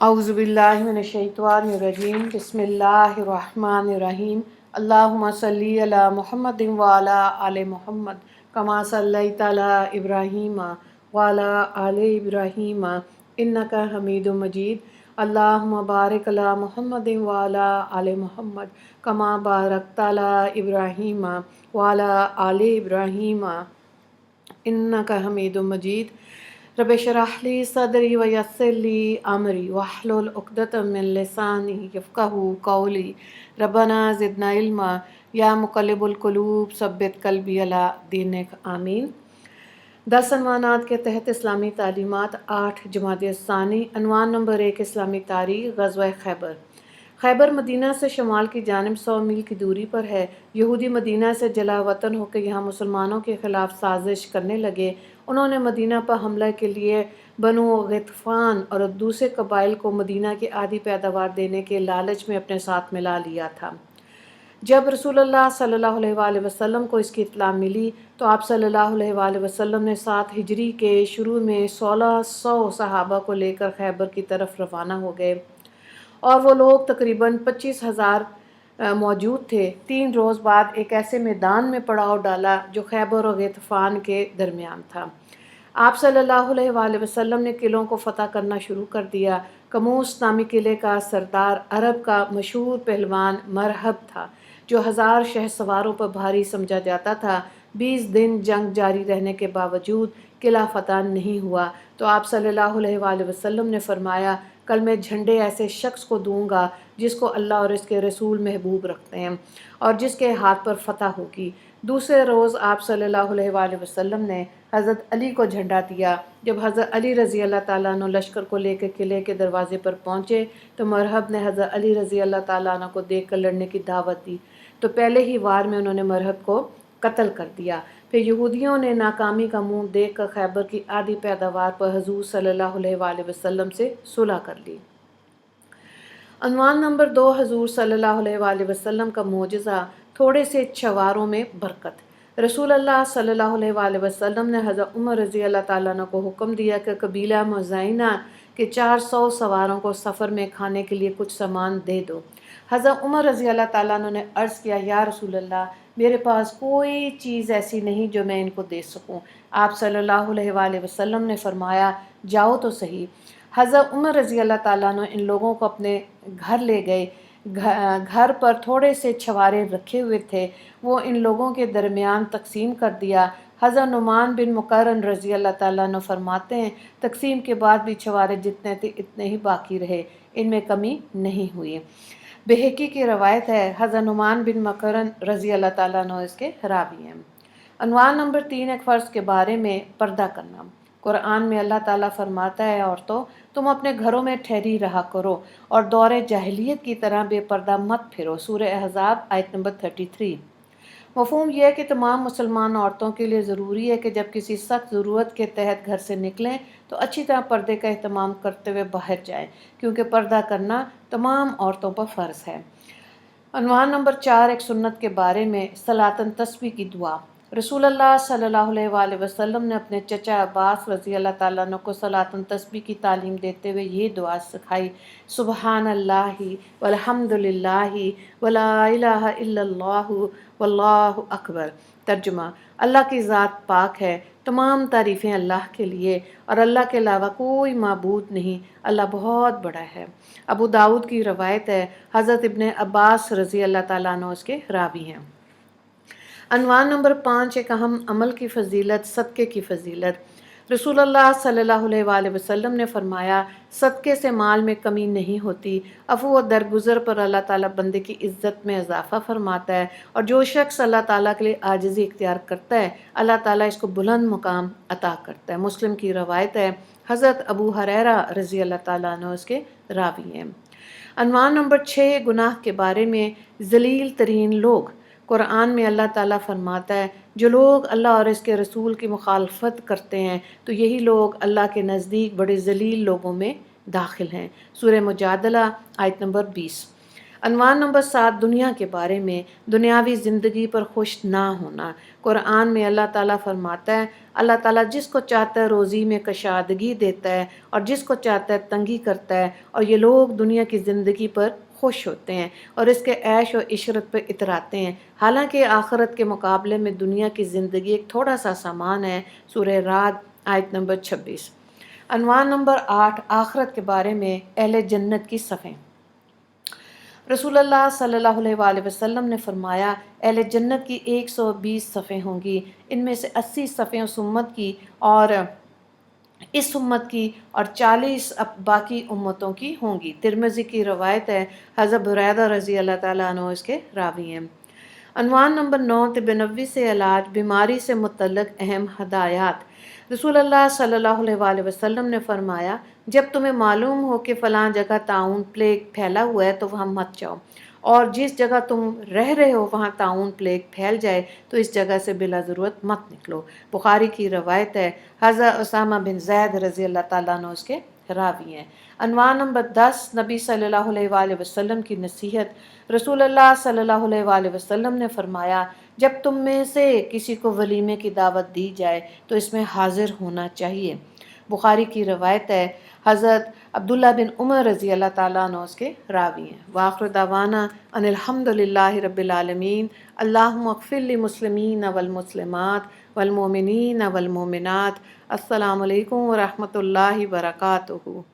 اعوذ باللہ من الشیطان الرجیم بسم اللہ الرحمن الرحیم اللہم صلی علی محمد وعلی آل محمد کما صلیت علی ابراہیم وعلی آل ابراہیم انک حمید مجید اللہم بارک علی محمد وعلی آل محمد کما بارکت علی ابراہیم وعلی آل ابراہیم انک حمید مجید رب اشرح لی صدری ویسر لی امری واحلل عقدۃ من لسانی یفقہوا قولی ربنا زدنا علما یا مقلب القلوب ثبت قلبی علی دینک آمین۔ 10 عنوانات کے تحت اسلامی تعلیمات 8 جمادی الثانی۔ عنوان نمبر 1 اسلامی تاریخ غزوہ خیبر۔ خیبر مدینہ سے شمال کی جانب 100 میل کی دوری پر ہے۔ یہودی مدینہ سے جلا وطن ہو کے یہاں مسلمانوں کے خلاف سازش کرنے لگے۔ انہوں نے مدینہ پر حملہ کے لیے بنو غطفان اور دوسرے قبائل کو مدینہ کی آدھی پیداوار دینے کے لالچ میں اپنے ساتھ ملا لیا تھا۔ جب رسول اللہ صلی اللہ علیہ وآلہ وسلم کو اس کی اطلاع ملی تو آپ صلی اللہ علیہ وآلہ وسلم نے 7 ہجری کے شروع میں 1600 صحابہ کو لے کر خیبر کی طرف روانہ ہو گئے، اور وہ لوگ تقریباً 25,000 موجود تھے۔ 3 روز بعد ایک ایسے میدان میں پڑاؤ ڈالا جو خیبر اور غطفان کے درمیان تھا۔ آپ صلی اللہ علیہ وآلہ وسلم نے قلعوں کو فتح کرنا شروع کر دیا۔ کموس نامی قلعے کا سردار عرب کا مشہور پہلوان مرحب تھا، جو 1000 شہ سواروں پر بھاری سمجھا جاتا تھا۔ 20 دن جنگ جاری رہنے کے باوجود قلعہ فتح نہیں ہوا تو آپ صلی اللہ علیہ وآلہ وسلم نے فرمایا، کل میں جھنڈے ایسے شخص کو دوں گا جس کو اللہ اور اس کے رسول محبوب رکھتے ہیں اور جس کے ہاتھ پر فتح ہوگی۔ دوسرے روز آپ صلی اللہ علیہ وآلہ وسلم نے حضرت علی کو جھنڈا دیا۔ جب حضرت علی رضی اللہ تعالیٰ عنہ لشکر کو لے کے قلعے کے دروازے پر پہنچے تو مرحب نے حضرت علی رضی اللہ تعالیٰ عنہ کو دیکھ کر لڑنے کی دعوت دی، تو پہلے ہی وار میں انہوں نے مرحب کو قتل کر دیا۔ پھر یہودیوں نے ناکامی کا منہ دیکھ کر خیبر کی آدھی پیداوار پر حضور صلی اللہ علیہ وآلہ وسلم سے صلح کر لی۔ عنوان نمبر 2 حضور صلی اللہ علیہ وآلہ وسلم کا معجزہ، تھوڑے سے چھواروں میں برکت۔ رسول اللہ صلی اللہ علیہ وآلہ وسلم نے حضرت عمر رضی اللہ تعالیٰ عنہ کو حکم دیا کہ قبیلہ مزینہ کے 400 سواروں کو سفر میں کھانے کے لیے کچھ سامان دے دو۔ حضرت عمر رضی اللہ تعالیٰ عنہ نے عرض کیا، یا رسول اللہ، میرے پاس کوئی چیز ایسی نہیں جو میں ان کو دے سکوں۔ آپ صلی اللہ علیہ وآلہ وسلم نے فرمایا، جاؤ تو صحیح۔ حضرت عمر رضی اللہ تعالیٰ عنہ ان لوگوں کو اپنے گھر لے گئے۔ گھر پر تھوڑے سے چھوارے رکھے ہوئے تھے، وہ ان لوگوں کے درمیان تقسیم کر دیا۔ حضرت نعمان بن مقرن رضی اللہ تعالیٰ عنہ فرماتے ہیں، تقسیم کے بعد بھی چھوارے جتنے تھے اتنے ہی باقی رہے، ان میں کمی نہیں ہوئی۔ بہقی کی روایت ہے، حضرت نعمان بن مقرن رضی اللہ تعالیٰ عنہ اس کے راوی ہیں۔ عنوان نمبر 3 ایک فرض کے بارے میں پردہ کرنا۔ قرآن میں اللہ تعالیٰ فرماتا ہے، عورتوں تم اپنے گھروں میں ٹھہری رہا کرو اور دور جاہلیت کی طرح بے پردہ مت پھرو۔ سورہ احزاب آیت نمبر 33۔ مفہوم یہ ہے کہ تمام مسلمان عورتوں کے لیے ضروری ہے کہ جب کسی سخت ضرورت کے تحت گھر سے نکلیں تو اچھی طرح پردے کا اہتمام کرتے ہوئے باہر جائیں، کیونکہ پردہ کرنا تمام عورتوں پر فرض ہے۔ عنوان نمبر 4 ایک سنت کے بارے میں، صلاۃً تسبیح کی دعا۔ رسول اللہ صلی اللہ علیہ وآلہ وسلم نے اپنے چچا عباس رضی اللہ تعالیٰ عنہ کو صلاۃً تسبیح کی تعلیم دیتے ہوئے یہ دعا سکھائی، سبحان اللہ والحمد للہ ولا الہ الا اللہ واللہ اکبر۔ ترجمہ، اللہ کی ذات پاک ہے، تمام تعریفیں اللہ کے لیے، اور اللہ کے علاوہ کوئی معبود نہیں، اللہ بہت بڑا ہے۔ ابو داؤد کی روایت ہے، حضرت ابن عباس رضی اللہ تعالیٰ عنہ اس کے راوی ہیں۔ عنوان نمبر 5 ایک اہم عمل کی فضیلت، صدقے کی فضیلت۔ رسول اللہ صلی اللہ علیہ وآلہ وسلم نے فرمایا، صدقے سے مال میں کمی نہیں ہوتی، عفو و درگزر پر اللہ تعالیٰ بندے کی عزت میں اضافہ فرماتا ہے، اور جو شخص اللہ تعالیٰ کے لیے عاجزی اختیار کرتا ہے اللہ تعالیٰ اس کو بلند مقام عطا کرتا ہے۔ مسلم کی روایت ہے، حضرت ابو ہریرہ رضی اللہ تعالیٰ عنہ اس کے راوی ہیں۔ عنوان نمبر 6 گناہ کے بارے میں، ذلیل ترین لوگ۔ قرآن میں اللہ تعالیٰ فرماتا ہے، جو لوگ اللہ اور اس کے رسول کی مخالفت کرتے ہیں تو یہی لوگ اللہ کے نزدیک بڑے ذلیل لوگوں میں داخل ہیں۔ سورہ مجادلہ آیت نمبر 20۔ عنوان نمبر 7، دنیا کے بارے میں، دنیاوی زندگی پر خوش نہ ہونا۔ قرآن میں اللہ تعالیٰ فرماتا ہے، اللہ تعالیٰ جس کو چاہتا ہے روزی میں کشادگی دیتا ہے اور جس کو چاہتا ہے تنگی کرتا ہے، اور یہ لوگ دنیا کی زندگی پر خوش ہوتے ہیں اور اس کے عیش و عشرت پر اتراتے ہیں، حالانکہ آخرت کے مقابلے میں دنیا کی زندگی ایک تھوڑا سا سامان ہے۔ سورہ رعد آیت نمبر 26۔ عنوان نمبر 8، آخرت کے بارے میں، اہل جنت کی صفیں۔ رسول اللہ صلی اللہ علیہ وآلہ وسلم نے فرمایا، اہل جنت کی 120 صفیں ہوں گی، ان میں سے 80 صفیں اس امت کی اور 40 باقی امتوں کی ہوں گی۔ ترمذی کی روایت ہے، حضرت بریدہ رضی اللہ تعالیٰ عنہ اس کے راوی ہیں۔ عنوان نمبر 9، طب نبوی سے علاج، بیماری سے متعلق اہم ہدایات۔ رسول اللہ صلی اللہ علیہ وآلہ وسلم نے فرمایا، جب تمہیں معلوم ہو کہ فلاں جگہ طاعون پلیگ پھیلا ہوا ہے تو وہاں مت جاؤ، اور جس جگہ تم رہ رہے ہو وہاں طاعون پلیگ پھیل جائے تو اس جگہ سے بلا ضرورت مت نکلو۔ بخاری کی روایت ہے، حضرت اسامہ بن زید رضی اللہ تعالیٰ عنہ اس کے راوی ہیں۔ عنوان نمبر 10، نبی صلی اللہ علیہ وآلہ وسلم کی نصیحت۔ رسول اللہ صلی اللہ علیہ وآلہ وسلم نے فرمایا، جب تم میں سے کسی کو ولیمے کی دعوت دی جائے تو اس میں حاضر ہونا چاہیے۔ بخاری کی روایت ہے، حضرت عبداللہ بن عمر رضی اللہ تعالیٰ عنہ اس کے راوی ہیں۔ وآخر دعوانا ان الحمد للہ رب العالمین، اللہم اغفر للمسلمین والمسلمات والمؤمنین والمؤمنات۔ السلام علیکم ورحمۃ اللہ وبرکاتہ۔